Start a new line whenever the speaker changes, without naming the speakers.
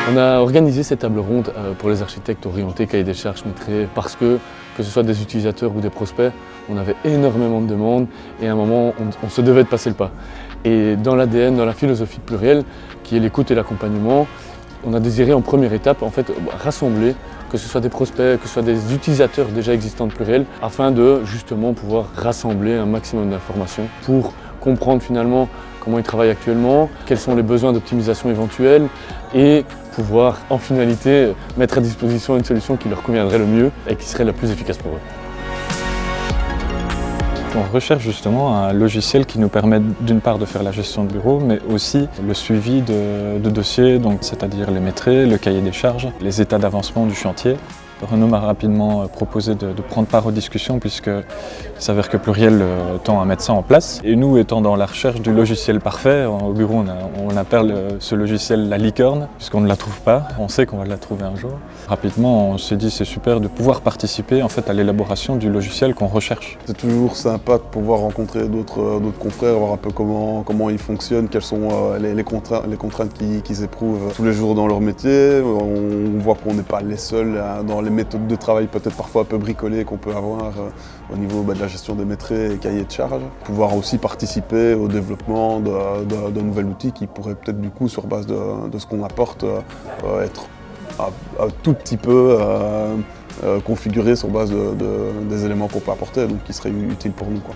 On a organisé cette table ronde pour les architectes orientés cahier des charges maîtrisés parce que ce soit des utilisateurs ou des prospects, on avait énormément de demandes et à un moment on se devait de passer le pas. Et dans l'ADN, dans la philosophie de Pluriel, qui est l'écoute et l'accompagnement, on a désiré en première étape en fait rassembler, que ce soit des prospects, que ce soit des utilisateurs déjà existants de Pluriel, afin de justement pouvoir rassembler un maximum d'informations pour comprendre finalement comment ils travaillent actuellement, quels sont les besoins d'optimisation éventuels et pouvoir en finalité mettre à disposition une solution qui leur conviendrait le mieux et qui serait la plus efficace pour eux.
On recherche justement un logiciel qui nous permette d'une part de faire la gestion de bureau, mais aussi le suivi de dossiers, c'est-à-dire les maîtrises, le cahier des charges, les états d'avancement du chantier. Renaud m'a rapidement proposé de prendre part aux discussions puisqu'il s'avère que Pluriel tend à mettre ça en place. Et nous, étant dans la recherche du logiciel parfait, au bureau on appelle ce logiciel la licorne puisqu'on ne la trouve pas. On sait qu'on va la trouver un jour. Rapidement, on s'est dit c'est super de pouvoir participer en fait à l'élaboration du logiciel qu'on recherche.
C'est toujours sympa de pouvoir rencontrer d'autres confrères, voir un peu comment ils fonctionnent, quelles sont les contraintes qu'ils éprouvent tous les jours dans leur métier. On voit qu'on n'est pas les seuls dans les méthodes de travail peut-être parfois un peu bricolées qu'on peut avoir au niveau de la gestion des maîtrises et cahiers de charges. Pouvoir aussi participer au développement d'un nouvel outil qui pourrait peut-être du coup sur base de ce qu'on apporte être un tout petit peu configuré sur base des éléments qu'on peut apporter, donc qui seraient utiles pour nous, quoi.